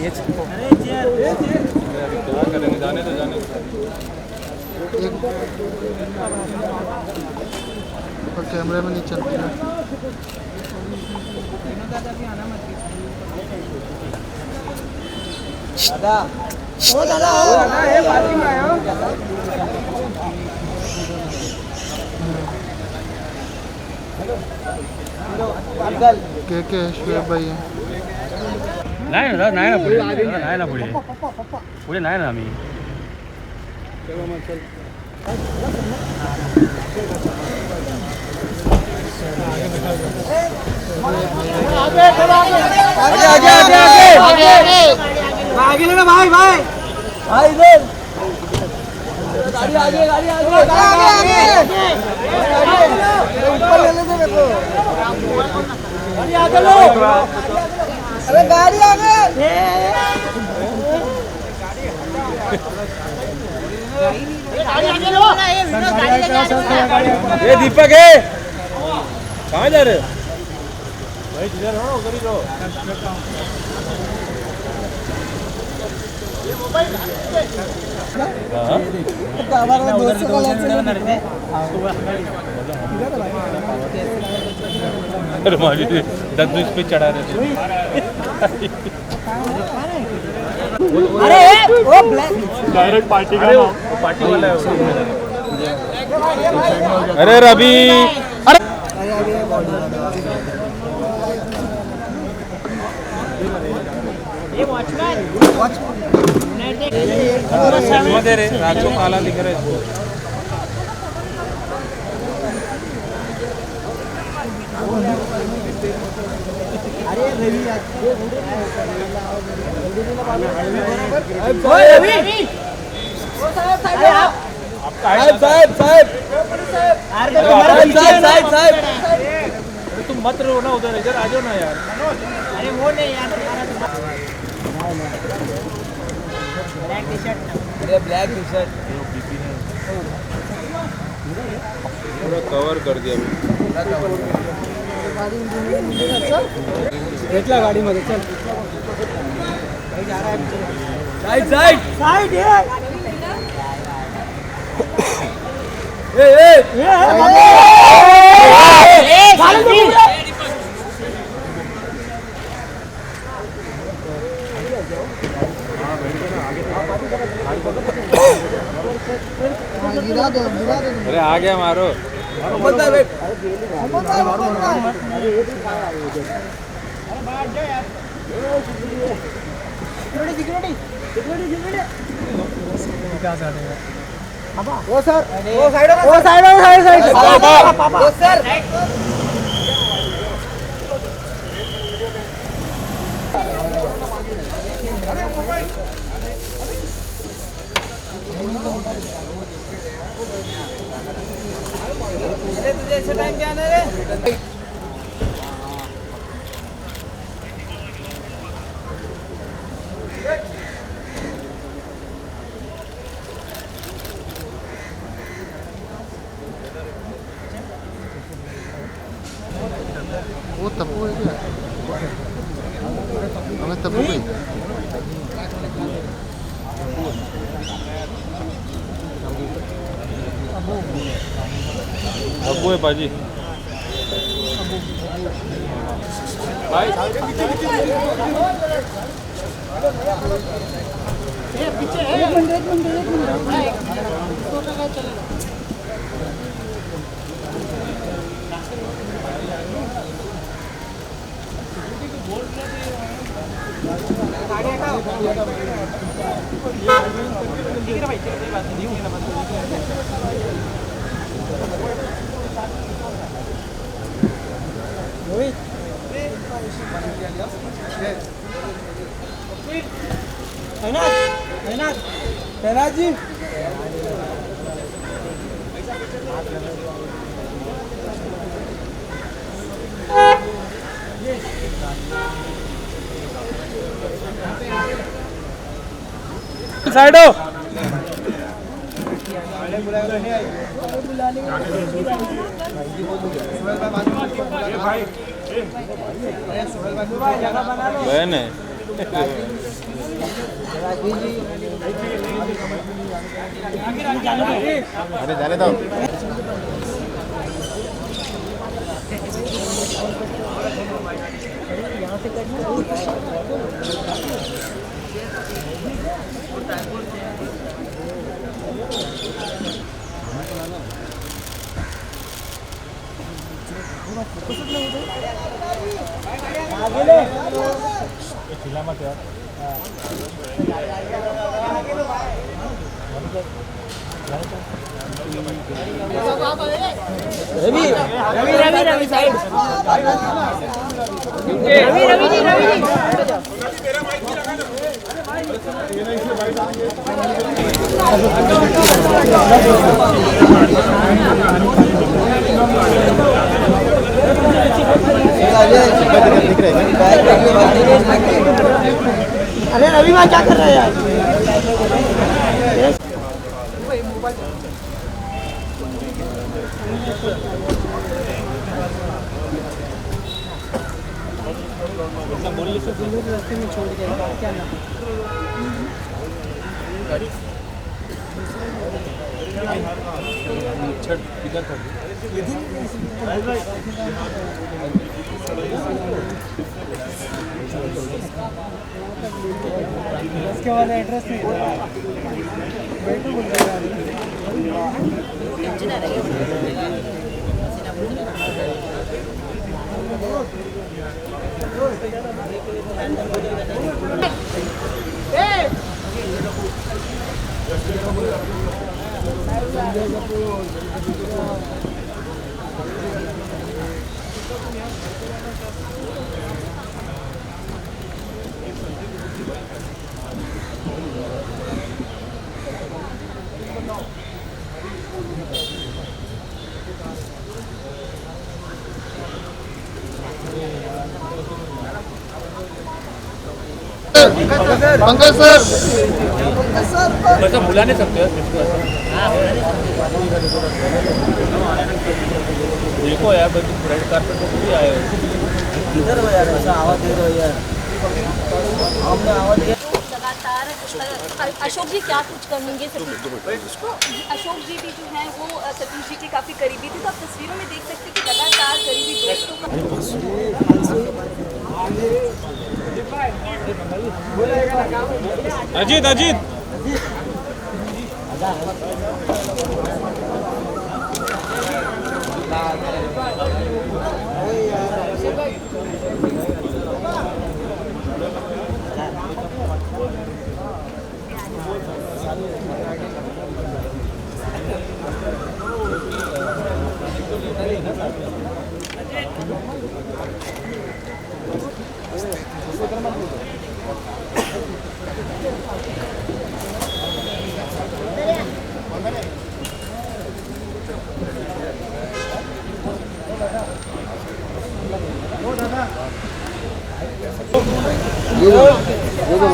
क्या करेंगे, जाने तो जाने कैमरे में नहीं चलती है। दादा ओ दादा ये पार्किंग में आयो के शुएब भाई है नाही ना पुढे नाही ना आम्ही आगे लेना भाई भाई भाई इधर गाड़ी आगे ऊपर ले लेते मेरे को गाड़ी आगे लो अरे गाड़ी आगे ये दीपक है कहाँ जा रहे हो भाई जिधर हो उधर ही रहो हमारा दोस्तों का लॉन्च अरे माली दद्दू इस पे चढ़ा रहे थे अरे वो ब्लैक डायरेक्ट पार्टी का पार्टी वाला है अरे रवि अरे ये वॉचमैन दे रहे राजू काला दिख रहा है इसको अरे रवि साहब तुम मत रहो ना उधर इधर आ जाओ ना यार अरे वो नहीं यार ब्लैक टी शर्ट अरे ब्लैक टी शर्ट पूरा कवर कर दिया भेटला गाडीमध्ये चल साईड अरे आ गया मारो वो सर वो साइड पापा सर तुझे ऐसे टाइम क्या आना रे वो तब्बू है क्या हमें तब्बू भाई अब्बू है पाजी भाई पीछे एक मिनट जी साइड हो बहन है अरे जाने दो। रवि साइड रवि जी अरे रवि भाई क्या कर रहे हैं यार रास्ते में छोड़ के क्या ना उसके बाद एड्रेस नहीं बैठो बोल पंकज सर वैसा बुला नहीं सकते देखो यार रेड कार्पेट पर भी आए किधर हो यार ऐसा आवाज दे रहे हो यार हमने आवाज दिया लगातार अशोक जी क्या कुछ करेंगे अशोक जी भी जो है वो सतीश जी के काफी करीबी थे तो आप तस्वीरों में देख सकते हैं कि लगातार करीबी दोस्तों का अजीत अजीत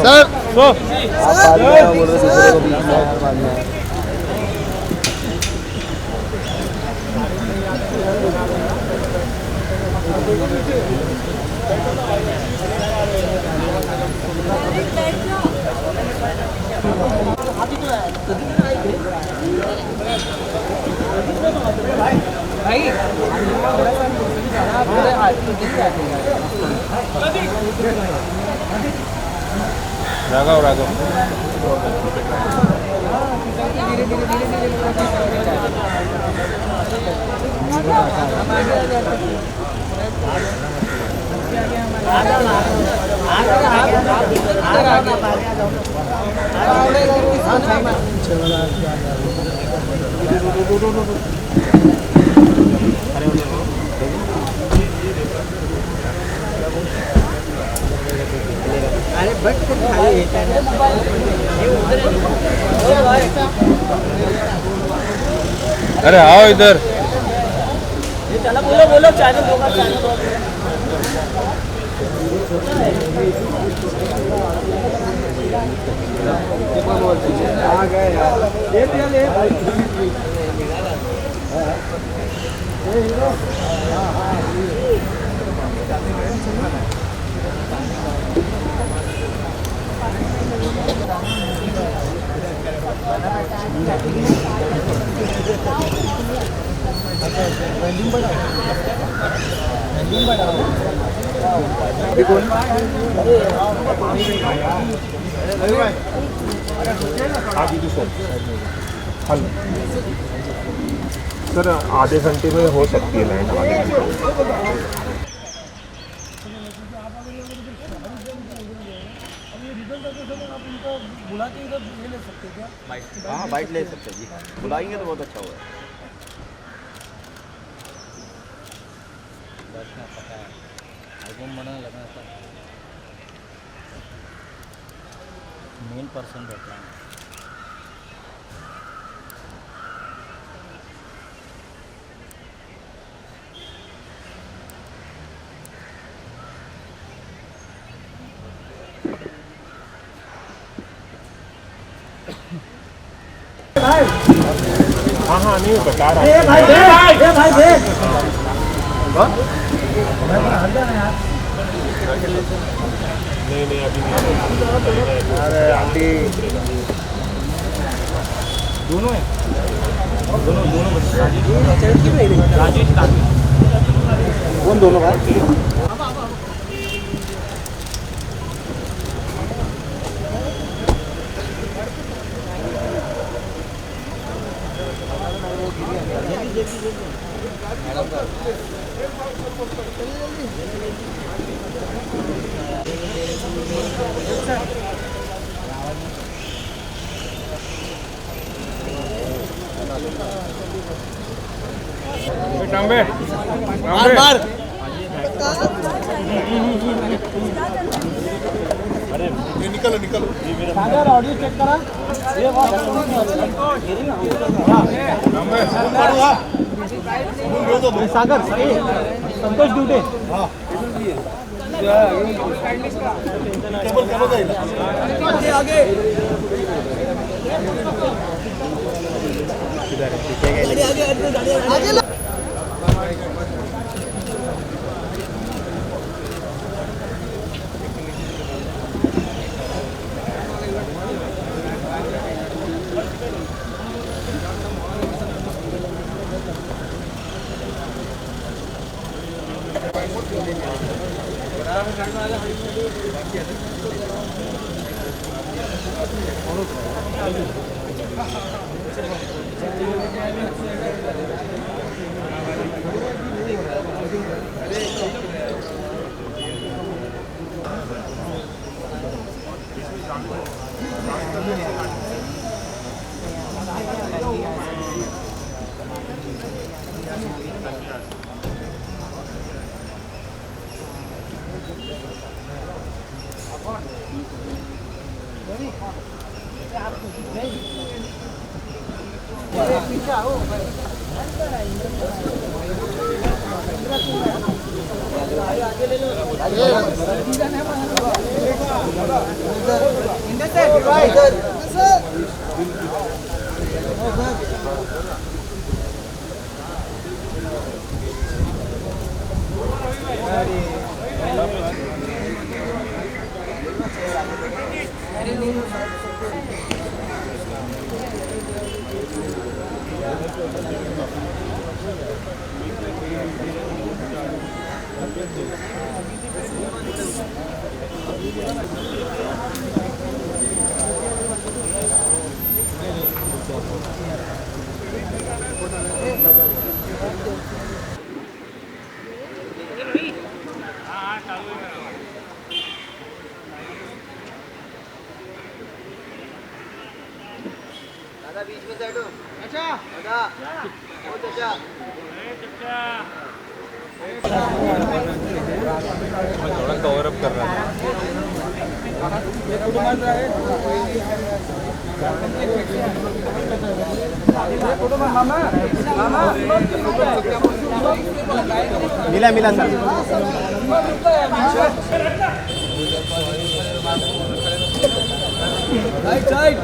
सर राघव राघव अरे बट खाली अरे आओ इधर चला बोलो बोलो चैनल होगा चैनल आ गए यार सर आधे घंटे में हो सकती है लैंड आधे घंटे हाँ बाइट ले सकते हैं जी, बुलाएंगे तो बहुत अच्छा होगा। मेन पर्सन बैठा है। हाँ हाँ नहीं बता रहा नहीं नहीं अभी नहीं। अरे अभी दोनों है, दोनों राजू कौन दोनों भाई? टांबे मार निकलो निकलो ऑडियो चेक करा सागर संतोष ड्यूटे आगे आगे दादा बीच में साइड हो। अच्छा दादा बहुत अच्छा। थोड़ा कवर अप कर रहा मिला मिला सर। राइट साइड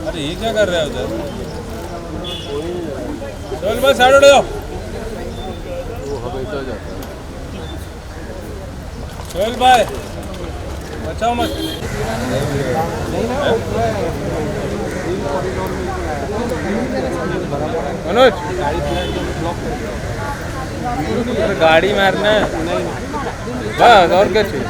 अरे ये क्या कर रहे हो उधर? चल भाई साइड हो जाओ। चल भाई बचाओ मत। मनोज गाड़ी मारना है बस, और क्या चाहिए?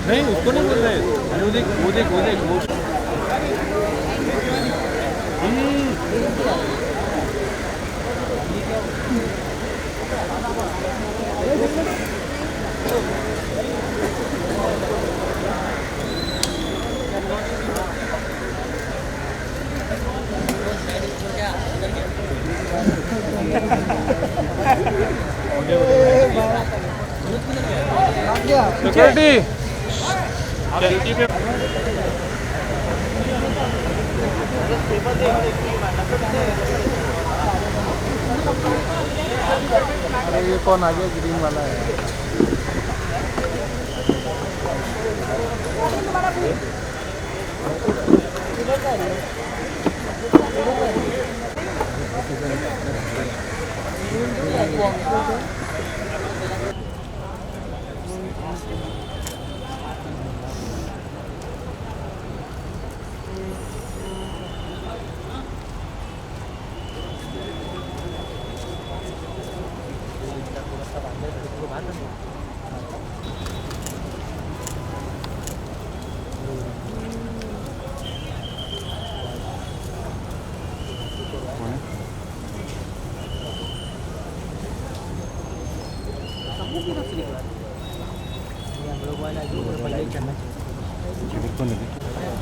नहीं उसको नहीं बोल रहे, वो देख वो देख वो देख वो। सिक्योरिटी अरे ये कौन आ गया ग्रीन वाला है?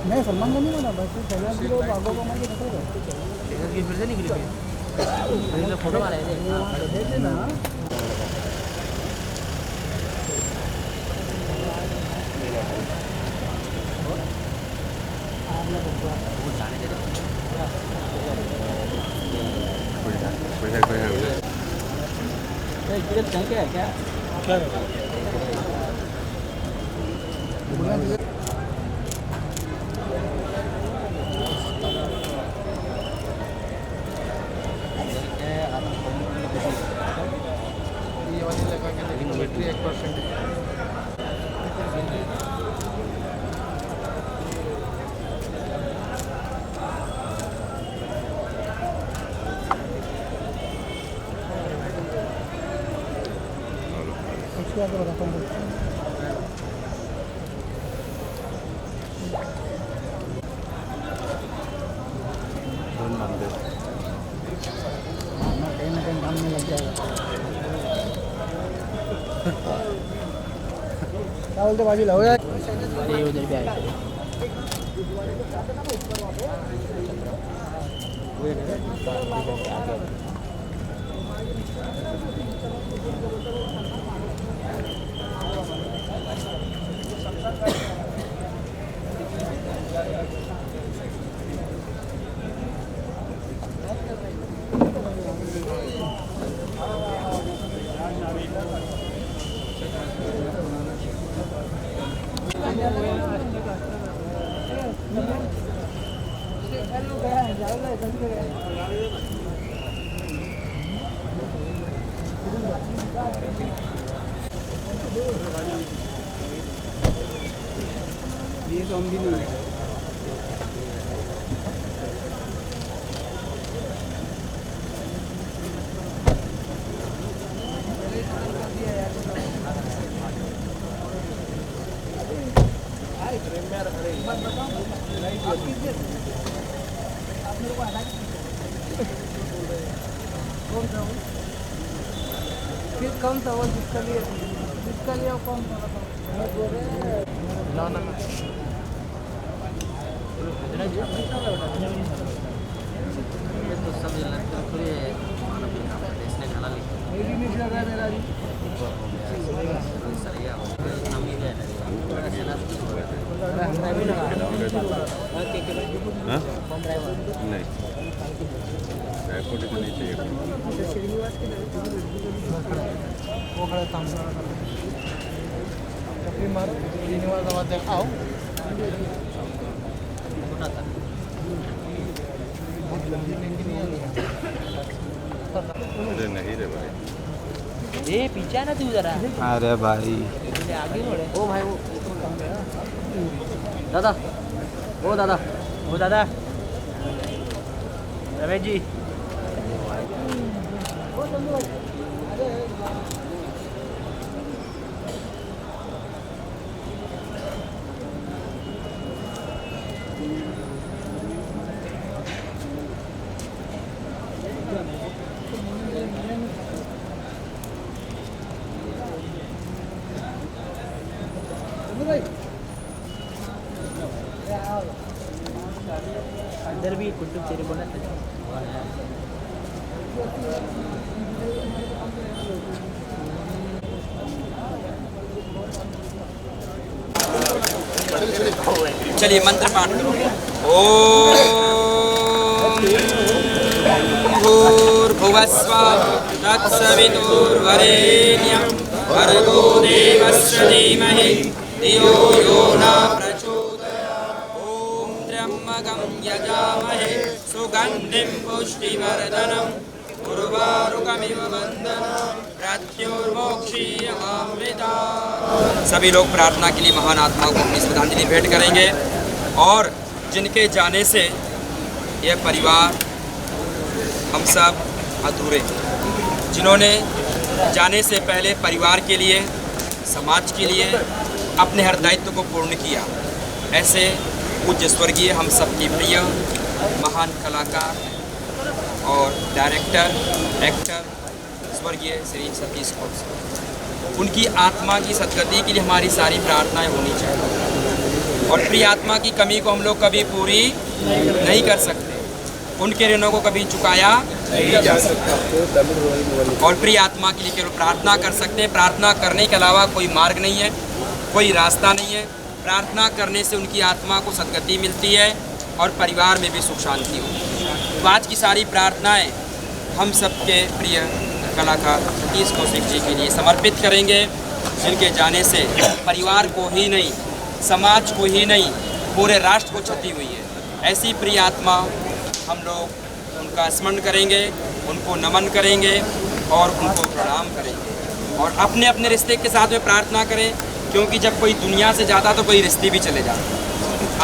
नहीं सलमान का नहीं बना, बस पहले लोग आगो को मार के फिर से निकले फोटो आ रहे थे ना। क्या कहीं ना कहीं काम में लग जाएगा। क्या बोलते बाजी हो जाए उधर भी आए ये तो हम भी नहीं है। फिर कौन सा वो जिसका लिए कौन सा ना तो सब थोड़ी इसने खाना मेरी मिर्च लगा दे राजी हमरा भी लगा नहीं एयरपोर्ट नहीं चाहिए श्रीनिवास के वो खड़ा था चपली मारो श्रीनिवास आवाज दिखाओ अरे नहीं रे भाई ये पीछे है ना तू जरा। अरे भाई आगे बढ़े। ओ भाई वो दादा ओ दादा ओ दादा रमेश जी अंदर भी कुट्टू चेरी बोला चलिए मंत्र पाठ करो। ओम भूर्भुवस्वः तत्सवितुर्वरेण्यं भर्गो देवस्य धीमहि धियो यो न प्रचोदयात्। ओम त्र्यम्बकं यजामहे सुगन्धिं पुष्टिवर्धनम् उर्वारुकमिव बन्धनान् मृत्युर्मोक्षीयमामृतात्। सभी लोग प्रार्थना के लिए महान आत्माओं को अपनी श्रद्धांजलि भेंट करेंगे और जिनके जाने से यह परिवार हम सब अधूरे हैं, जिन्होंने जाने से पहले परिवार के लिए समाज के लिए अपने हर दायित्व को पूर्ण किया, ऐसे पूज्य स्वर्गीय हम सबके प्रिय महान कलाकार और डायरेक्टर एक्टर स्वर्गीय श्री सतीश कौशल, उनकी आत्मा की सद्गति के लिए हमारी सारी प्रार्थनाएं होनी चाहिए। और प्रिय आत्मा की कमी को हम लोग कभी पूरी नहीं कर सकते, उनके ऋणों को कभी चुकाया नहीं जा सकता। और प्रिय आत्मा के लिए केवल प्रार्थना कर सकते हैं। प्रार्थना करने के अलावा कोई मार्ग नहीं है, कोई रास्ता नहीं है। प्रार्थना करने से उनकी आत्मा को सद्गति मिलती है और परिवार में भी सुख शांति होती है। तो आज की सारी प्रार्थनाएं हम सबके प्रिय कलाकार सतीश कौशिक जी के लिए समर्पित करेंगे, जिनके जाने से परिवार को ही नहीं, समाज को ही नहीं, पूरे राष्ट्र को क्षति हुई है। ऐसी प्रिय आत्मा हम लोग उनका स्मरण करेंगे, उनको नमन करेंगे और उनको प्रणाम करेंगे। और अपने अपने रिश्ते के साथ में प्रार्थना करें, क्योंकि जब कोई दुनिया से जाता तो कोई रिश्ते भी चले जाते।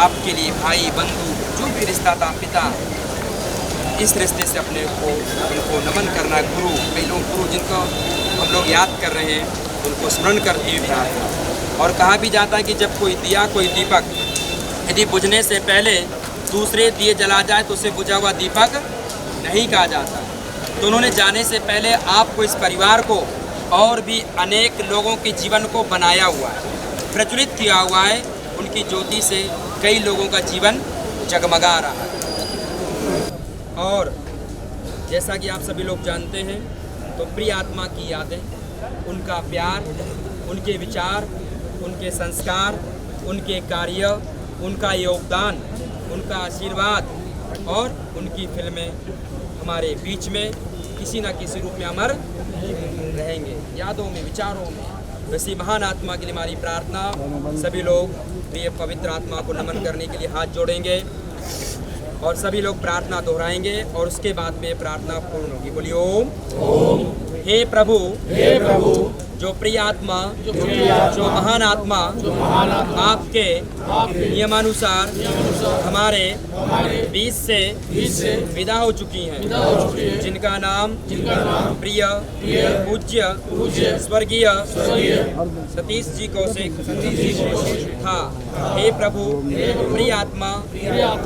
आपके लिए भाई बंधु जो भी रिश्ता था, पिता, इस रिश्ते से अपने को उनको नमन करना। गुरु, कई लोग गुरु जिनको हम लोग याद कर रहे हैं, उनको स्मरण करती हुई प्रार्थना। और कहा भी जाता है कि जब कोई दिया, कोई दीपक यदि बुझने से पहले दूसरे दिए जला जाए तो उसे बुझा हुआ दीपक नहीं कहा जाता। तो उन्होंने जाने से पहले आपको, इस परिवार को और भी अनेक लोगों के जीवन को बनाया हुआ है, प्रज्वलित किया हुआ है। उनकी ज्योति से कई लोगों का जीवन जगमगा रहा है। और जैसा कि आप सभी लोग जानते हैं, तो प्रिय आत्मा की यादें, उनका प्यार, उनके विचार, उनके संस्कार, उनके कार्य, उनका योगदान, उनका आशीर्वाद और उनकी फिल्में हमारे बीच में किसी न किसी रूप में अमर रहेंगे, यादों में, विचारों में। वैसी महान आत्मा के लिए हमारी प्रार्थना। सभी लोग प्रिय पवित्र आत्मा को नमन करने के लिए हाथ जोड़ेंगे और सभी लोग प्रार्थना दोहराएंगे और उसके बाद में प्रार्थना पूर्ण होगी। बोलिए ओम। हे प्रभु, जो प्रिय आत्मा, जो महान आत्मा आपके नियमानुसार हमारे बीच से विदा हो चुकी हैं, जिनका नाम प्रिय पूज्य स्वर्गीय सतीश जी कौशिक था। हे प्रभु, प्रिय आत्मा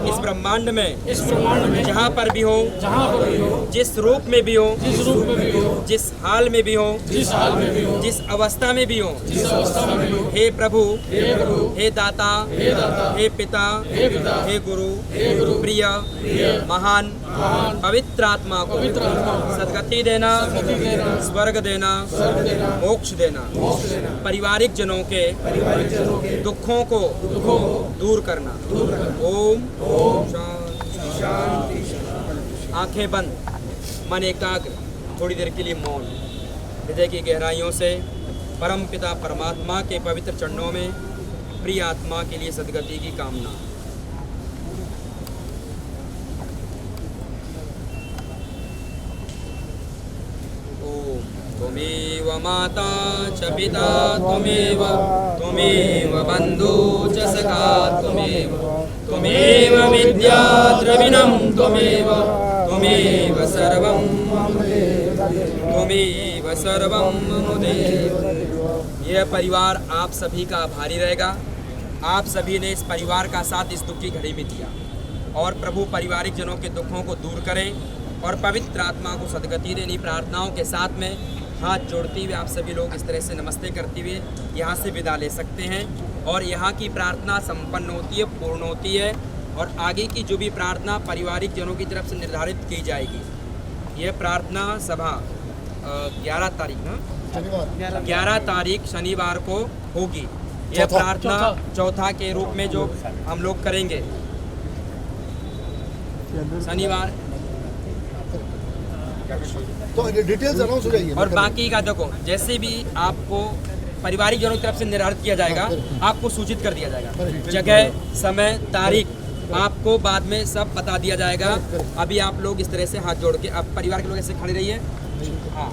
इस ब्रह्मांड में जहाँ पर भी हो, जिस रूप में भी हो, जिस हाल में भी हो, जिस अवस्था में भी हो, हे प्रभु, हे दाता, हे पिता, हे गुरु, प्रिय महान पवित्र आत्मा को सद्गति देना, स्वर्ग देना, मोक्ष देना, पारिवारिक जनों के दुखों को दूर करना। ओम शांति। आंखें बंद, मन एकाग्र, थोड़ी देर के लिए मौन। हृदय की गहराइयों से परम पिता परमात्मा के पवित्र चरणों में प्रिय आत्मा के लिए सद्गति की कामना। ओम। त्वमेव माता च पिता त्वमेव बन्धु च सखा त्वमेव विद्या द्रविणं त्वमेव सर्वं मम देव। यह परिवार आप सभी का आभारी रहेगा। आप सभी ने इस परिवार का साथ इस दुख की घड़ी में दिया और प्रभु पारिवारिक जनों के दुखों को दूर करें और पवित्र आत्मा को सद्गति देनी प्रार्थनाओं के साथ में हाथ जोड़ते हुए आप सभी लोग इस तरह से नमस्ते करते हुए यहाँ से विदा ले सकते हैं। और यहाँ की प्रार्थना संपन्न होती है, पूर्ण होती है और आगे की जो भी प्रार्थना पारिवारिक जनों की तरफ से निर्धारित की जाएगी। यह प्रार्थना सभा 11 तारीख ना 11 तारीख शनिवार को होगी। यह प्रार्थना चौथा के रूप में जो हम लोग करेंगे शनिवार, तो डिटेल्स अनाउंस हो जाएगी। और बाकी का देखो, जैसे भी आपको पारिवारिक जनों की तरफ से निर्धारित किया जाएगा आपको सूचित कर दिया जाएगा। जगह, समय, तारीख आपको बाद में सब बता दिया जाएगा। अभी आप लोग इस तरह से हाथ जोड़ के, अब परिवार के लोग ऐसे खड़े रहिए। हाँ।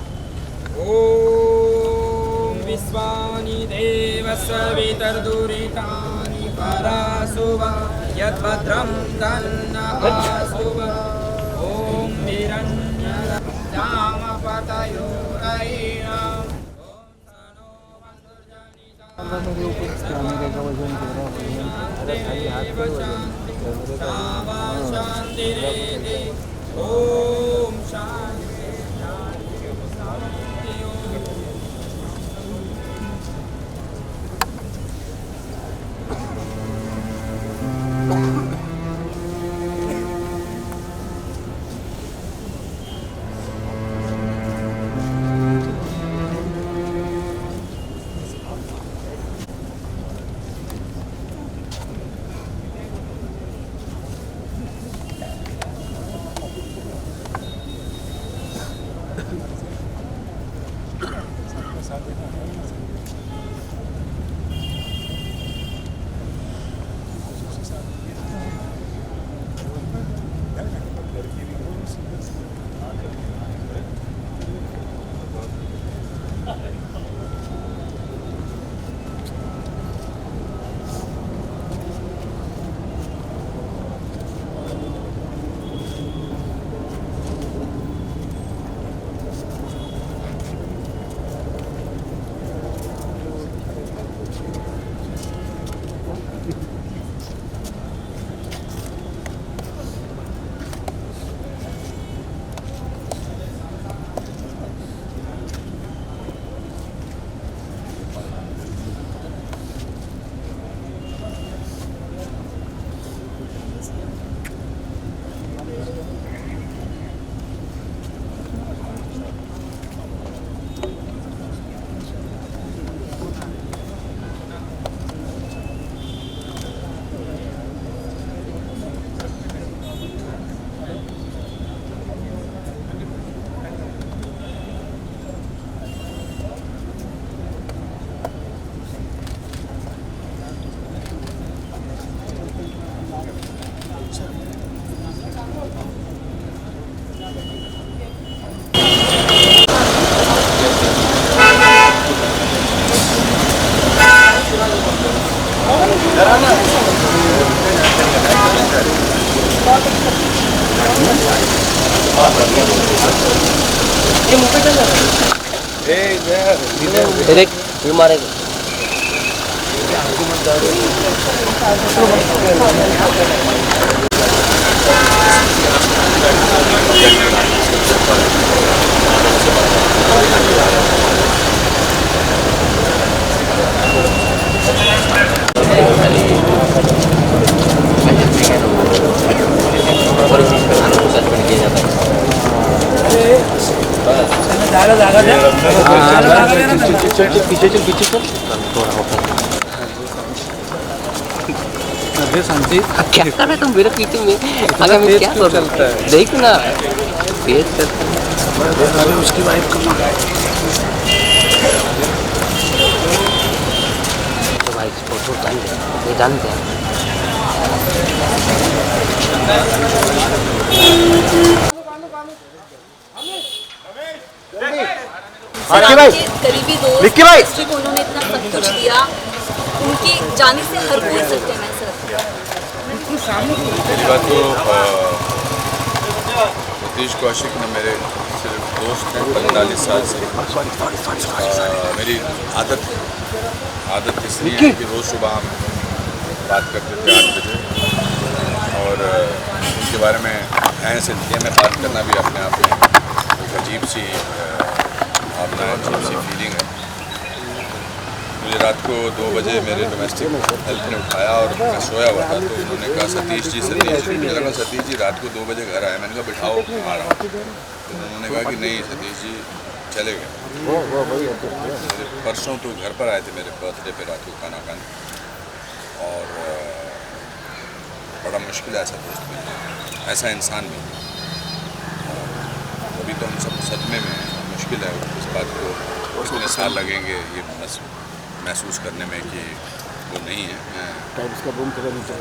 ओम विश्वानि देव सवितर्दुरितानि परासुवा यद्भद्रं तन्नः ओम ओम शांति। ये मुंह पे चल रहा है देख ये मारेगा पीछे चल क्या कर रहे तुम मेरे पीछे में अगर मैं क्या कर रहा देख ना पेट उसकी वाइफ का तो भाई फोटो जानते हैं सर, आपके करीबी दोस्त हिस्ट्री को उन्होंने इतना सब कुछ दिया, उनके जाने से हर कोई सत्य में सर। मेरी बात तो सतीश कौशिक ने मेरे सिर्फ दोस्त हैं 45 साल से। मेरी आदत इसलिए है कि रोज़ सुबह हम बात करते थे 8 बजे और उनके बारे में ऐसे सिलसिले में बात करना भी अपने आप में एक अजीब सी फीलिंग है। मुझे रात को 2 बजे मेरे डोमेस्टिक हेल्थ ने उठाया और मैं सोया हुआ था, तो उन्होंने कहा सतीश जी मुझे लगा सतीश जी रात को 2 बजे घर आए। मैंने कहा बिठाओ आ रहा हूँ, तो उन्होंने कहा कि नहीं सतीश जी चले गए। परसों तो घर पर आए थे मेरे बर्थडे पे रात को खाना खाने, और बड़ा मुश्किल है ऐसा दोस्त मिलना, ऐसा इंसान मिलना। अभी तो हम सब सदमे में हैं, मुश्किल है इस बात को, इतने साल लगेंगे ये महसूस करने में कि वो नहीं है।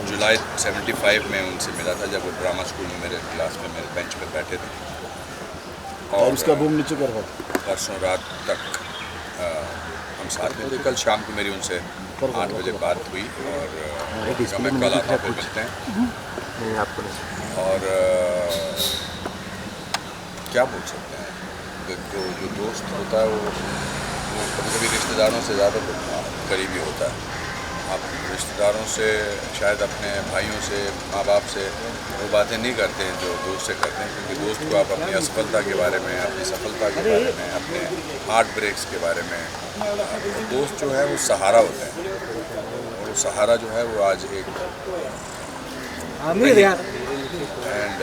जुलाई 75 में उनसे मिला था जब वो ड्रामा स्कूल में मेरे क्लास में मेरे बेंच पर बैठे थे, और उसका बूम नीचे कर रहा। परसों रात तक हम साथ में थे। कल शाम को मेरी उनसे 8 बजे बात हुई और मैं कल आता हूँ मिलते हैं। और क्या बोल सकते हैं, तो जो दोस्त होता है वो कभी कभी रिश्तेदारों से ज़्यादा करीबी होता है। आप रिश्तेदारों से शायद अपने भाइयों से माँ बाप से वो बातें नहीं करते हैं जो दोस्त से करते हैं, क्योंकि दोस्त को आप अपनी असफलता के बारे में, अपनी सफलता के बारे में, अपने हार्ट ब्रेक्स के बारे में, दोस्त जो है वो सहारा होता है, और वो सहारा जो है वो आज एक एंड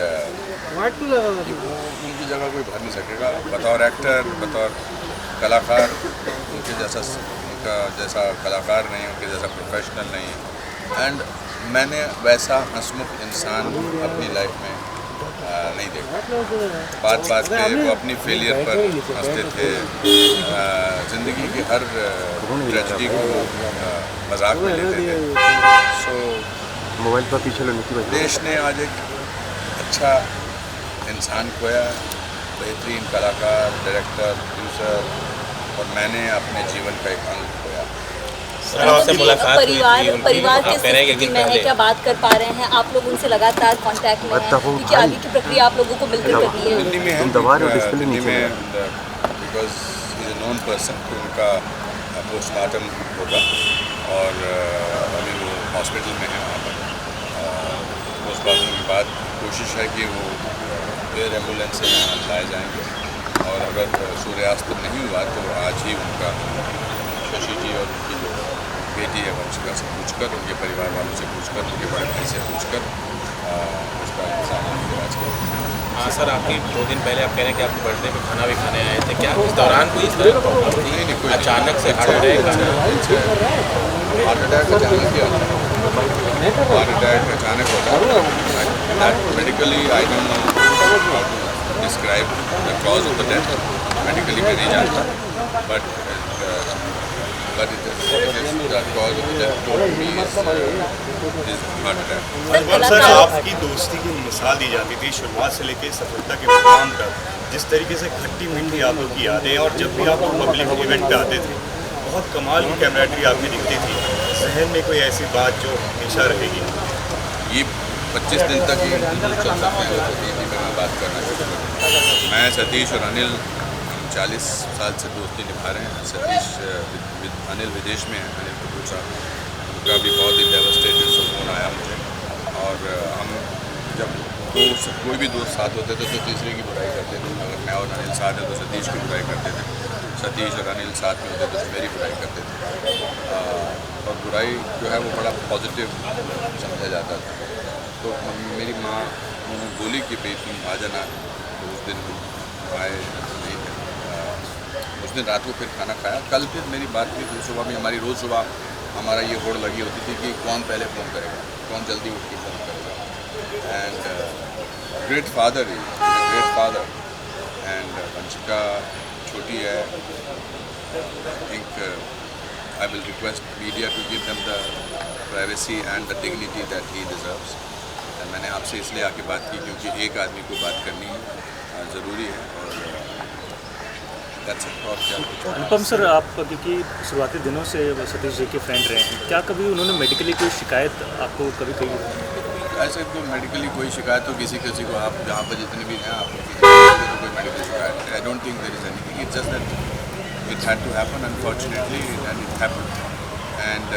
उनकी जगह कोई भर नहीं सकेगा। बतौर एक्टर, बतौर कलाकार उनका जैसा कलाकार नहीं, उनके जैसा प्रोफेशनल नहीं, एंड मैंने वैसा हंसमुख इंसान अपनी लाइफ में नहीं देखा। बात पे वो अपनी फेलियर पर हंसते थे, ज़िंदगी की हर ट्रेजेडी को मजाक में लेते थे। सो मोबाइल पर पीछे देश ने आज एक अच्छा इंसान खोया, बेहतरीन कलाकार, डायरेक्टर, प्रोड्यूसर, और मैंने अपने जीवन का एक अंग खोया। परिवार के स्थिति में है, क्या बात कर पा रहे हैं आप लोग उनसे? लगातार कांटेक्ट में हैं, क्योंकि आगे की प्रक्रिया आप लोगों को मिलकर करनी है। दिल्ली में है, because is a known person, तो उनका पोस्टमार्टम होगा और अभी वो हॉस्पिटल में है वहाँ पर। पोस्टमार्टम के बाद कोशिश है कि वो एयर एम्बुलेंस से यहाँ लाए जाएंगे, और अगर सूर्यास्त नहीं हुआ तो आज ही उनका शशि जी और उनकी जो बेटी है वंशिका से पूछकर, उनके परिवार वालों से पूछकर, उनके बड़े भाई से पूछकर उसका इंसान इलाज करें। हाँ सर, आपकी 2 दिन पहले आप कह रहे हैं कि आपके बर्थडे में खाना भी खाने आए थे, क्या उस दौरान कोई इस तरह नहीं अचानक से हार्ट अटैक अचानक ही आता है, हार्ट अटैक अचानक होता है। Medically I don't know how to describe the cause of the death, medically मैं नहीं जानता, but it is the cause of death told me is heart attack. Sir, आपकी दोस्ती की मिसाल दी जाती थी शुरुआत से लेकर सफलता के मुकाम तक, जिस तरीके से खट्टी मीठी आप लोग की यादें, और जब भी आप लोग पब्लिक इवेंट पे आते थे बहुत कमाल की कैमराटरी आपकी दिखती थी। जहन में कोई ऐसी बात जो हमेशा रहेगी? ये 25 दिन तक ही चल सकते हैं, तो सतीश जी मैं बात करना शुरू करूँ। मैं सतीश और अनिल 40 साल से दोस्ती निभा रहे हैं। सतीश अनिल विदेश में है, अनिल कपूर साहब, उनका भी बहुत ही डेवस्टेटेड सा फोन आया मुझे। और हम जब कोई भी दोस्त साथ होते थे तो तीसरे की बुराई करते थे। अगर मैं और अनिल साथ हैं तो सतीश की बुराई करते थे, सतीश और अनिल साथ में होते तो मेरी बुराई करते थे। और बुराई जो है वो बड़ा पॉजिटिव समझा जाता था। तो मेरी माँ उन्होंने बोली कि भाई तुम आ जाना, तो उस दिन आए नहीं थे। उस दिन रात को फिर खाना खाया। कल फिर मेरी बात हुई, फिर सुबह भी हमारी रोज़ सुबह हमारा ये होड़ लगी होती थी कि कौन पहले फ़ोन करेगा, कौन जल्दी उठ के फ़ोन करेगा। And great father is great father. And Vanshika छोटी है। I think I will request media to give them the privacy and the dignity that he deserves. And मैंने आपसे इसलिए आके बात की क्योंकि एक आदमी को बात करनी है, ज़रूरी है। और that's it। और क्या कुछ। अनुपम सर, आप क्योंकि शुरुआती दिनों से सतीश जी के फ्रेंड रहे हैं, क्या कभी उन्होंने मेडिकली कोई शिकायत आपको कभी कही? ऐसे तो मेडिकली कोई शिकायत तो किसी को आप जहाँ पर जितने भी हैं आप तो कोई मेडिकल शिकायत, I don't think there is anything. It's just that it had to happen, unfortunately, and it happened. And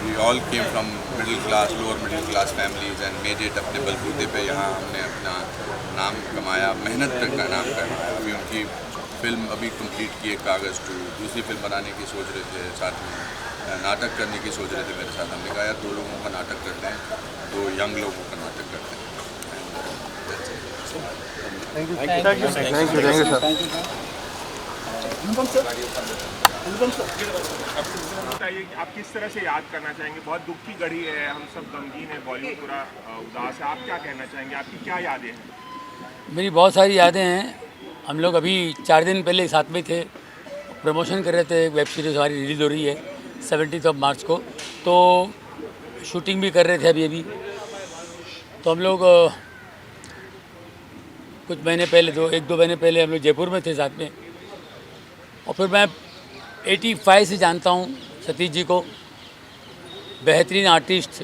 we all came from lower middle class families and made it अपने बलबूते पे यहाँ हमने अपना नाम कमाया, मेहनत का नाम कमाया। अभी उनकी फिल्म अभी कंप्लीट की है, कागज़ 2, दूसरी फिल्म बनाने की सोच रहे थे, साथ में नाटक करने की सोच रहे थे मेरे साथ। हमने कहा यार 2 लोगों का नाटक करते हैं, 2 यंग लोगों का नाटक करते हैं। Thank you sir. बताइए आप किस तरह से याद करना चाहेंगे? बहुत दुख की घड़ी है, हम सब गमगीन है, बॉलीवुड पूरा उदास है। आप क्या कहना चाहेंगे? आपकी क्या यादें हैं? मेरी बहुत सारी यादें हैं। हम लोग अभी 4 दिन पहले साथ में थे, प्रमोशन कर रहे थे। वेब सीरीज़ हमारी रिलीज़ हो रही है 17 मार्च को, तो शूटिंग भी कर रहे थे अभी। तो हम लोग कुछ महीने पहले 1-2 महीने पहले हम लोग जयपुर में थे साथ में। और फिर मैं 85 से जानता हूँ सतीश जी को। बेहतरीन आर्टिस्ट,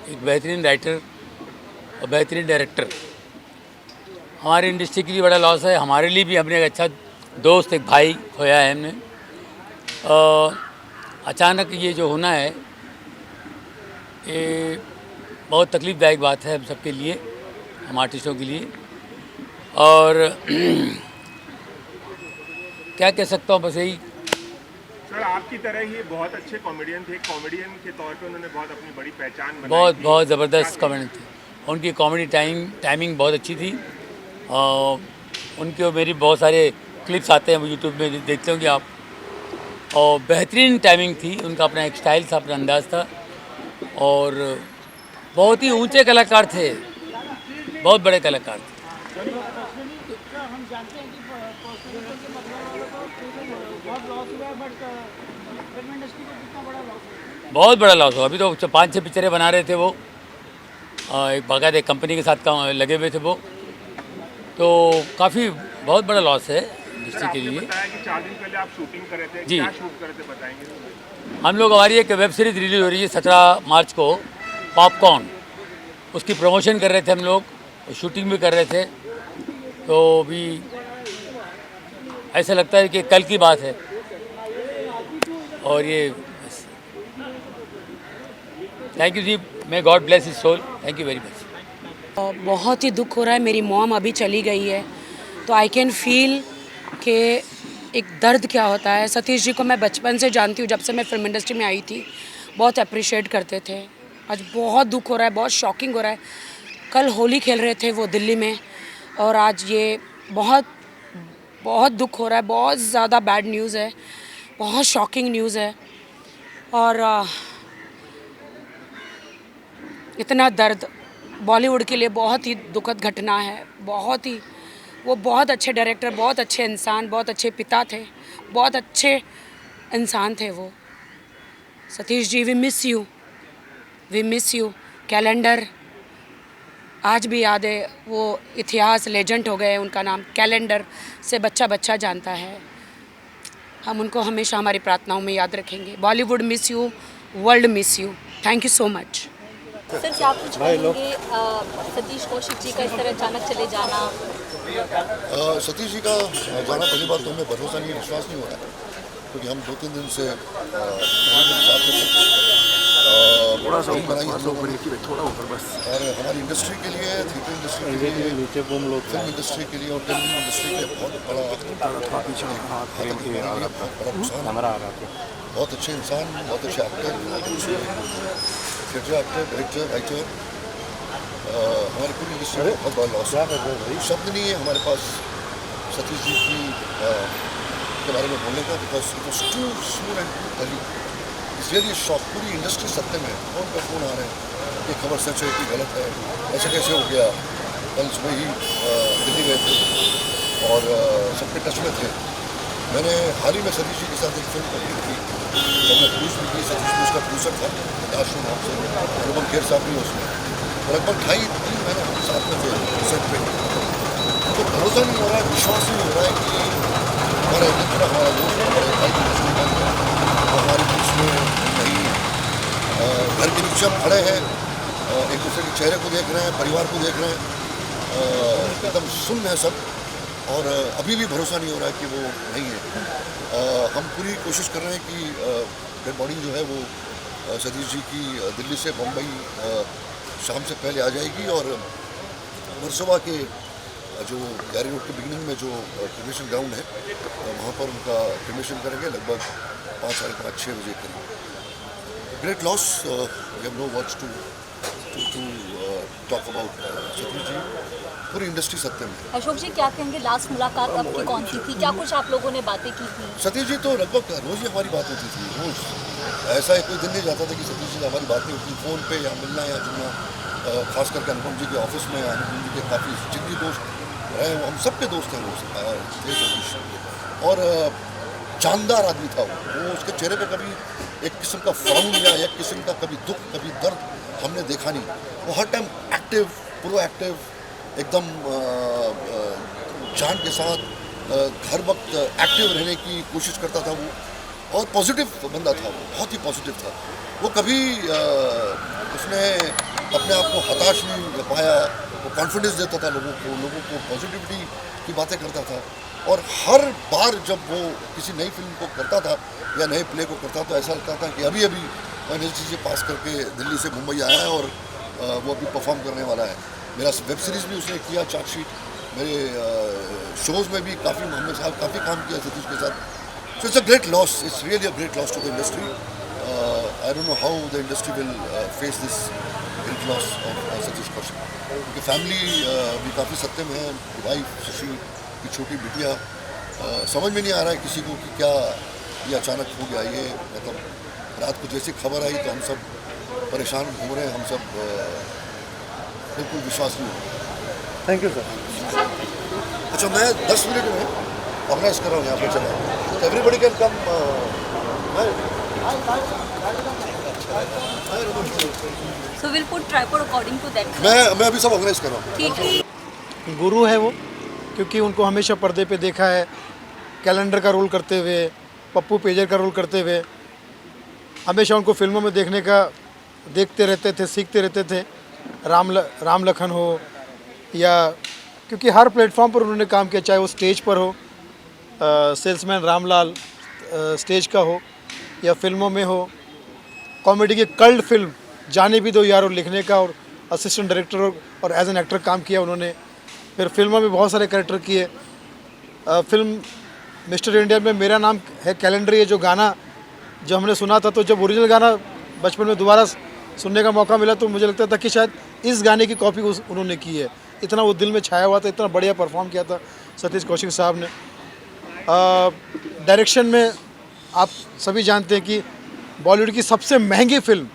एक बेहतरीन राइटर और बेहतरीन डायरेक्टर। हमारी इंडस्ट्री के लिए बड़ा लॉस है, हमारे लिए भी। हमने एक अच्छा दोस्त, एक भाई खोया है हमने। अचानक ये जो होना है, ये बहुत तकलीफ़दायक बात है हम सबके लिए, हम आर्टिस्टों के लिए। और क्या कह सकता हूँ, बस यही। सर आपकी तरह ही बहुत अच्छे कॉमेडियन थे। कॉमेडियन के तौर पे उन्होंने बहुत अपनी बड़ी पहचान बनाई थी। बहुत ज़बरदस्त कॉमेडियन थे। उनकी कॉमेडी टाइमिंग बहुत अच्छी थी। उनके और मेरी बहुत सारे क्लिप्स आते हैं, यूट्यूब में देखते होंगे आप। और बेहतरीन टाइमिंग थी उनका, अपना एक स्टाइल था, अपना अंदाज़ था। और बहुत ही ऊंचे कलाकार थे, बहुत बड़े कलाकार थे। बहुत बड़ा लॉस हुआ। अभी तो 5-6 पिक्चरें बना रहे थे वो, एक बाकायदा कंपनी के साथ काम लगे हुए थे वो। तो काफ़ी बहुत बड़ा लॉस है इंडस्ट्री के लिए। बताया कि 4 दिन पहले आप शूटिंग कर रहे थे, जी। क्या शूट कर रहे थे बताएंगे? हम लोग, हमारी एक वेब सीरीज़ रिलीज़ हो रही है 17 मार्च को, पॉपकॉर्न। उसकी प्रमोशन कर रहे थे हम लोग, शूटिंग भी कर रहे थे। तो भी ऐसा लगता है कि कल की बात है। और ये thank you ji, may God bless his soul. Thank you very much. बहुत ही दुख हो रहा है। मेरी मॉम अभी चली गई है, तो आई कैन फील कि एक दर्द क्या होता है। सतीश जी को मैं बचपन से जानती हूँ, जब से मैं फिल्म इंडस्ट्री में आई थी, बहुत अप्रिशिएट करते थे। आज बहुत दुख हो रहा है, बहुत शॉकिंग हो रहा है। कल होली खेल रहे थे वो दिल्ली में, और आज ये बहुत दुख हो रहा है। बहुत ज़्यादा बैड न्यूज़ है, बहुत शॉकिंग न्यूज़ है। और इतना दर्द बॉलीवुड के लिए बहुत ही दुखद घटना है। वो बहुत अच्छे डायरेक्टर, बहुत अच्छे इंसान, बहुत अच्छे पिता थे, बहुत अच्छे इंसान थे वो। Satish ji, we miss you. Calendar आज भी याद है, वो इतिहास लेजेंड हो गए। उनका नाम कैलेंडर से बच्चा जानता है। हम उनको हमेशा हमारी प्रार्थनाओं में याद रखेंगे। Bollywood miss you, world miss you. Thank you so much. Sir क्या कुछ कहेंगे सतीश कौशिक जी का इस तरह अचानक चले जाना? सतीश जी का जाना पहली बात तो हमें भरोसा नहीं, विश्वास नहीं हो रहा है, क्योंकि हम 2-3 दिन से साथ में थे। थोड़ा सा बनाई हम लोगों ने, थोड़ा ऊपर बस। और हमारी इंडस्ट्री के लिए, थिएटर इंडस्ट्री के लिए, फिल्म इंडस्ट्री के लिए और टेलीविजन इंडस्ट्री के लिए बहुत बड़ा बहुत अच्छे इंसान, बहुत अच्छे actor, theatre actor, director, writer, हमारी पूरी इंडस्ट्री में बहुत बड़ा लॉस है। शब्द नहीं है हमारे पास सतीश जी की के बारे में बोलने का, because it was too smooth and too early. It's really shock. पूरी इंडस्ट्री सत्य में फोन पर फोन आ रहे हैं कि खबर सच है कि गलत है, ऐसे कैसे हो गया। कल सुबह ही दिल्ली गए थे और सबके टच में थे। मैंने हाल ही में सतीश जी के साथ एक फिल्म कंप्लीट की, जब मैं प्रोड्यूस भी की। सतीश जी उसका प्रोड्यूसर था, आशु नाम से, अनुपम खेर साहब भी उसमें। लगभग 2.5-3 महीने हम साथ में थे सेट पे। तो भरोसा नहीं हो रहा है, विश्वास नहीं हो रहा है कि हमारा मित्र, हमारा दोस्त, हमारे भाई की मुस्लिम हमारे बीच में नहीं। घर के नीचे हम खड़े हैं, एक दूसरे के चेहरे को देख रहे हैं, परिवार को देख रहे हैं, एकदम सुन्न है सब, और अभी भी भरोसा नहीं हो रहा है कि वो नहीं है। हम पूरी कोशिश कर रहे हैं कि डेड बॉडी जो है वो सतीश जी की दिल्ली से बम्बई शाम से पहले आ जाएगी, और वर्सोवा के जो गैरी रोड के बिगिनिंग में जो क्रिमेशन ग्राउंड है वहाँ पर उनका क्रिमेशन करेंगे, लगभग 5, 5:30, 6 बजे करीब। Great loss, we have no words to talk about Satish ji. पूरी इंडस्ट्री सत्य में। अशोक जी क्या कहेंगे, लास्ट मुलाकात आपकी कौन सी थी? क्या कुछ आप लोगों ने बातें की थी? सतीश जी तो लगभग रोज़ ही हमारी बात होती थी, रोज़। ऐसा कोई दिन नहीं जाता था कि सतीश जी से हमारी बात नहीं होती, फ़ोन पे या मिलना या जुलना। खास करके अनुपम जी के ऑफिस में, अनुपम जी के काफ़ी जितनी दोस्त रहे, हम सब के दोस्त हैं वो सतीश। और जानदार आदमी था वो। उसके चेहरे पे कभी एक किस्म का फ्राउन या एक किस्म का कभी दुख, कभी दर्द हमने देखा नहीं। वो हर टाइम एक्टिव, प्रोएक्टिव, एकदम जान के साथ हर वक्त एक्टिव रहने की कोशिश करता था वो, और पॉजिटिव बंदा था वो, बहुत ही पॉजिटिव था वो। कभी उसने अपने आप को हताश नहीं पाया, वो कॉन्फिडेंस देता था लोगों को पॉजिटिविटी की बातें करता था। और हर बार जब वो किसी नई फिल्म को करता था या नए प्ले को करता था, ऐसा लगता था कि अभी मैंने चीज़ें पास करके दिल्ली से मुंबई आया है और वो अभी परफॉर्म करने वाला है। मेरा वेब सीरीज़ भी उसने किया, चार्जशीट, मेरे शोज़ में भी हमने साहब काफ़ी काम किया सतीश के साथ। So it's a great loss, it's really a great loss to the industry. I don't know how the industry will face this great loss of Satish Kaushik. उनकी फैमिली भी काफ़ी सत्य में है, वाइफ शशि की छोटी बिटिया। समझ में नहीं आ रहा है किसी को कि क्या ये अचानक हो गया। ये मतलब रात को जैसी खबर आई तो हम सब परेशान घूम रहे हैं, हम सब बिल्कुल विश्वास नहीं हो रहा। Thank you sir. अच्छा, मैं 10 मिनट में ऑर्गेनाइज कर रहा हूँ यहाँ पर, चला तो everybody can come. So we'll put tripod according to that. मैं अभी सब ऑर्गेनाइज कर रहा हूँ। ठीक है। गुरु है वो, क्योंकि उनको हमेशा पर्दे पे देखा है, कैलेंडर का रोल करते हुए, पप्पू पेजर का रोल करते हुए। हमेशा उनको फिल्मों में देखते रहते थे, सीखते रहते थे। राम लखन हो या, क्योंकि हर प्लेटफॉर्म पर उन्होंने काम किया, चाहे वो स्टेज पर हो, सेल्समैन रामलाल स्टेज का हो या फिल्मों में हो। कॉमेडी की कल्ट फिल्म जाने भी दो यारो लिखने का और असिस्टेंट डायरेक्टर और एज एन एक्टर काम किया उन्होंने। फिर फिल्मों में बहुत सारे कैरेक्टर किए। फिल्म मिस्टर इंडिया में मेरा नाम है कैलेंडर, ये जो गाना जब हमने सुना था, तो जब ओरिजिनल गाना बचपन में दोबारा सुनने का मौका मिला तो मुझे लगता था कि शायद इस गाने की कॉपी उन्होंने की है। इतना वो दिल में छाया हुआ था, इतना बढ़िया परफॉर्म किया था सतीश कौशिक साहब ने। डायरेक्शन में आप सभी जानते हैं कि बॉलीवुड की सबसे महंगी फिल्म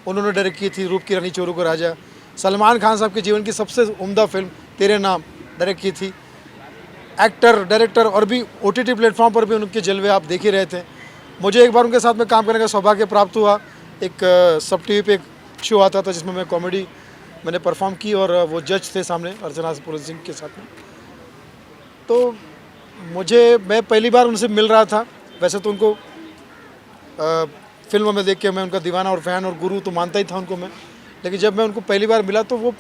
उन्होंने डायरेक्ट की थी, रूप की रानी चोरों का राजा। सलमान खान साहब के जीवन की सबसे उम्दा फिल्म तेरे नाम डायरेक्ट की थी। एक्टर, डायरेक्टर और भी OTT प्लेटफॉर्म पर भी उनके जलवे आप देख ही रहे थे। मुझे एक बार उनके साथ में काम करने का सौभाग्य प्राप्त हुआ। एक सब TV पे एक शो आता था जिसमें मैं कॉमेडी मैंने परफॉर्म की, और वो जज थे सामने अर्चना पुरोहित सिंह के साथ में। तो मैं पहली बार उनसे मिल रहा था। वैसे तो उनको फिल्मों में देख के मैं उनका दीवाना और फ़ैन और गुरु तो मानता ही था उनको मैं, लेकिन जब मैं उनको पहली बार मिला तो वो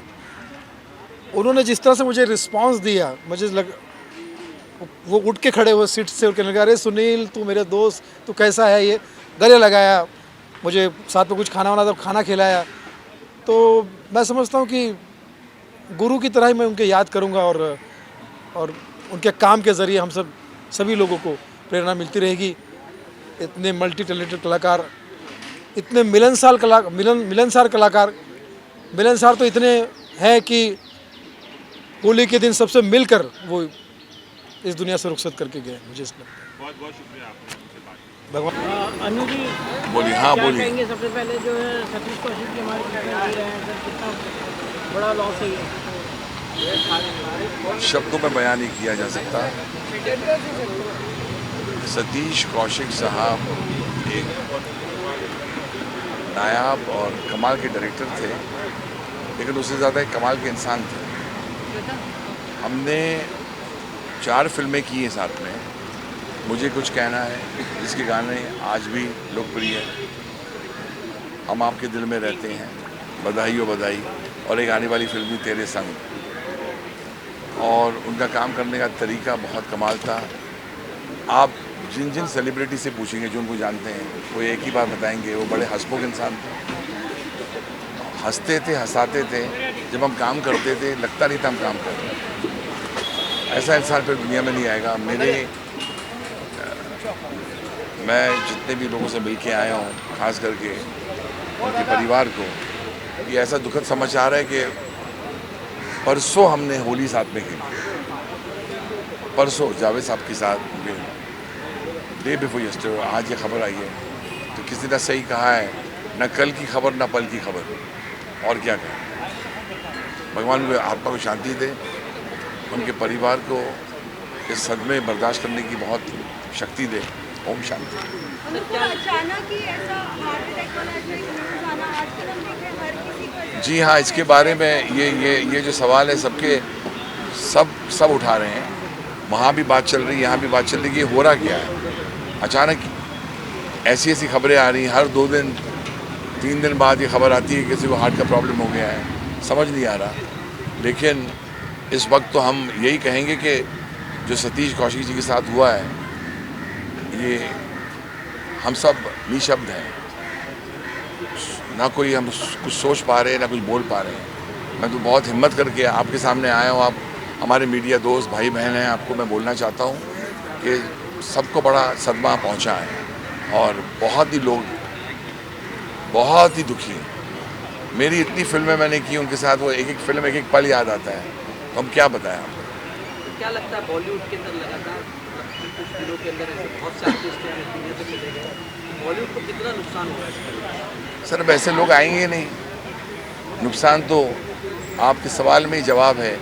उन्होंने जिस तरह से मुझे रिस्पांस दिया, मुझे वो उठ के खड़े हुए सीट से और कहने लगा, अरे सुनील तू मेरे दोस्त, तू कैसा है, ये गले लगाया, मुझे साथ में कुछ खाना वाना था, खाना खिलाया। तो मैं समझता हूँ कि गुरु की तरह ही मैं उनके याद करूँगा और उनके काम के ज़रिए हम सभी लोगों को प्रेरणा मिलती रहेगी। इतने मल्टी टैलेंटेड कलाकार, इतने मिलनसार कलाकार, मिलनसार तो इतने हैं कि होली के दिन सबसे मिलकर वो इस दुनिया से रुखसत करके गए। मुझे इसलिए बहुत बहुत शुक्रिया आपने हमसे बात भगवान अनु जी बोलिए। हाँ क्या बोलिए। कहेंगे? सबसे पहले जो है सतीश कौशिक जी हमारे बीच में नहीं रहे हैं सर, कितना बड़ा लॉस है ये? शब्दों में बयान नहीं किया जा सकता। सतीश कौशिक साहब एक नायाब और कमाल के डायरेक्टर थे, लेकिन उससे ज़्यादा एक कमाल के इंसान थे। हमने 4 फिल्में की हैं साथ में। मुझे कुछ कहना है, जिसके गाने आज भी लोकप्रिय हैं। हम आपके दिल में रहते हैं, बधाई ओ बधाई, और एक आने वाली फिल्म भी तेरे संग। और उनका काम करने का तरीका बहुत कमाल था। आप जिन जिन सेलिब्रिटी से पूछेंगे जो उनको जानते हैं, वो एक ही बात बताएंगे, वो बड़े हंसमुख इंसान थे। हंसते थे, हंसाते थे। जब हम काम करते थे लगता नहीं था हम काम कर रहे हैं। ऐसा इंसान फिर दुनिया में नहीं आएगा। मैं जितने भी लोगों से मिल के आया हूँ, खास करके उनके परिवार को, ये ऐसा दुखद समाचार है कि परसों हमने होली साथ में खेली। परसों जावेद साहब के साथ डे बिफोर यस्टरडे आज ये खबर आई है। तो किसी ने सही कहा है, न कल की खबर न पल की खबर, और क्या कहें। भगवान उनके आत्मा को शांति दे, उनके परिवार को इस सदमे बर्दाश्त करने की बहुत शक्ति दे। ओम शांति। अचानक ही ऐसा हार्ट अटैक वाला न्यूज़ आना, आजकल हम देख रहे हैं हर किसी को। जी हाँ, इसके बारे में ये जो सवाल है सब उठा रहे हैं। वहाँ भी बात चल रही है, यहाँ भी बात चल रही है कि हो रहा क्या है। अचानक ऐसी खबरें आ रही हैं, हर 2 दिन 3 दिन बाद ये खबर आती है कि किसी को हार्ट का प्रॉब्लम हो गया है। समझ नहीं आ रहा। लेकिन इस वक्त तो हम यही कहेंगे कि जो सतीश कौशिक जी के साथ हुआ है, ये हम सब निशब्द हैं। ना कोई हम कुछ सोच पा रहे हैं, ना कुछ बोल पा रहे हैं। मैं तो बहुत हिम्मत करके आपके सामने आया हूँ। आप हमारे मीडिया दोस्त भाई बहन हैं, आपको मैं बोलना चाहता हूँ कि सबको बड़ा सदमा पहुँचा है और बहुत ही लोग बहुत ही दुखी हैं। मेरी इतनी फिल्में मैंने की उनके साथ, वो एक फिल्म एक पल याद आता है। तो हम क्या बताएं आपको। तो क्या लगता है बॉलीवुड के अंदर लगातार कुछ दिनों के अंदर ऐसे बहुत से आर्टिस्ट हैं दुनिया से चले गए, बॉलीवुड को कितना नुकसान हुआ है? सर वैसे लोग आएंगे नहीं। नुकसान तो आपके सवाल में ही जवाब है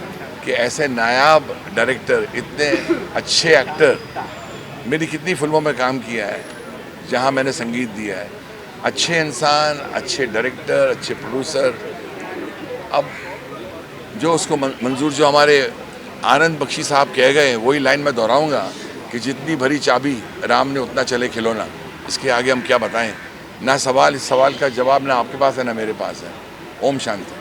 कि ऐसे नायाब डायरेक्टर, इतने अच्छे एक्टर, मेरी कितनी फिल्मों में काम किया है जहां मैंने संगीत दिया है। अच्छे इंसान, अच्छे डायरेक्टर, अच्छे प्रोड्यूसर। अब जो उसको मंजूर, जो हमारे आनंद बख्शी साहब कह गए, वही लाइन मैं दोहराऊंगा कि जितनी भरी चाबी राम ने उतना चले खिलौना। इसके आगे हम क्या बताएं। ना सवाल, इस सवाल का जवाब ना आपके पास है ना मेरे पास है। ओम शांति।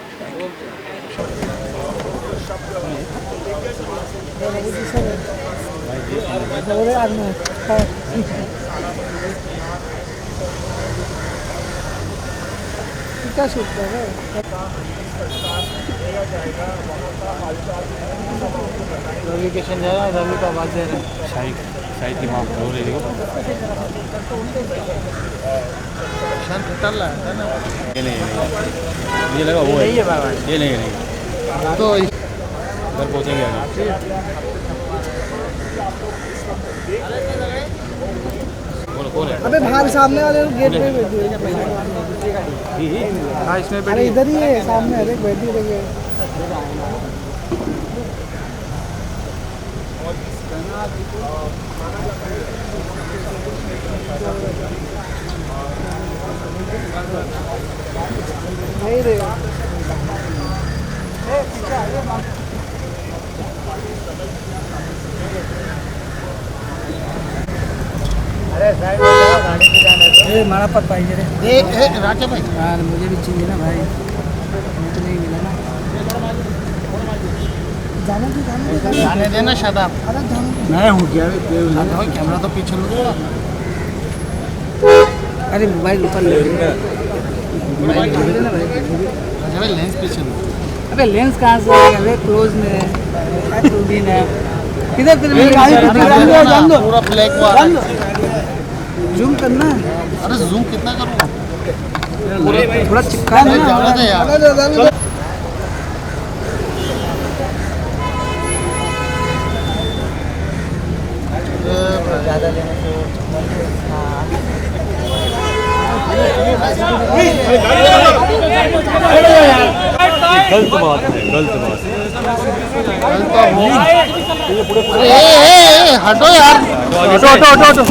क्या शूट कर रहे हैं? रवि किशन जा रहा है, रवि का आवाज़ दे रहे हैं। शाही की माँ रो रही हो। शांत चल रहा है ना? ये नहीं, मुझे लगा वो है। ये नहीं तो घर पहुँचेंगे आगे। कौन है? अबे बाहर सामने वाले गेट पे बैठी है। हाँ इसमें बैठी, इधर ही है सामने, अरे बैठी रही है। नहीं रे, अरे साइड में जाओ, गाड़ी पे जाना है। मारा पत पाई रे। राजा भाई, यार मुझे भी चाहिए ना भाई। जाने देना शादाब। मैं हूँ क्या कैमरा तो पीछे लो। अरे मोबाइल ऊपर ले लेंस पीछे लो। अबे लेंस कहाँ से आएगा? अबे क्लोज में है, दूरबीन है। किधर तेरे मेरी गाड़ी जान दो पूरा ब्लैक जूम करना है। अरे जूम कितना करूँ? थोड़ा चिपका है यार। ज़्यादा लेने से गलत बात है, गलत बात है। हटो यार, हटो हटो हटो हटो।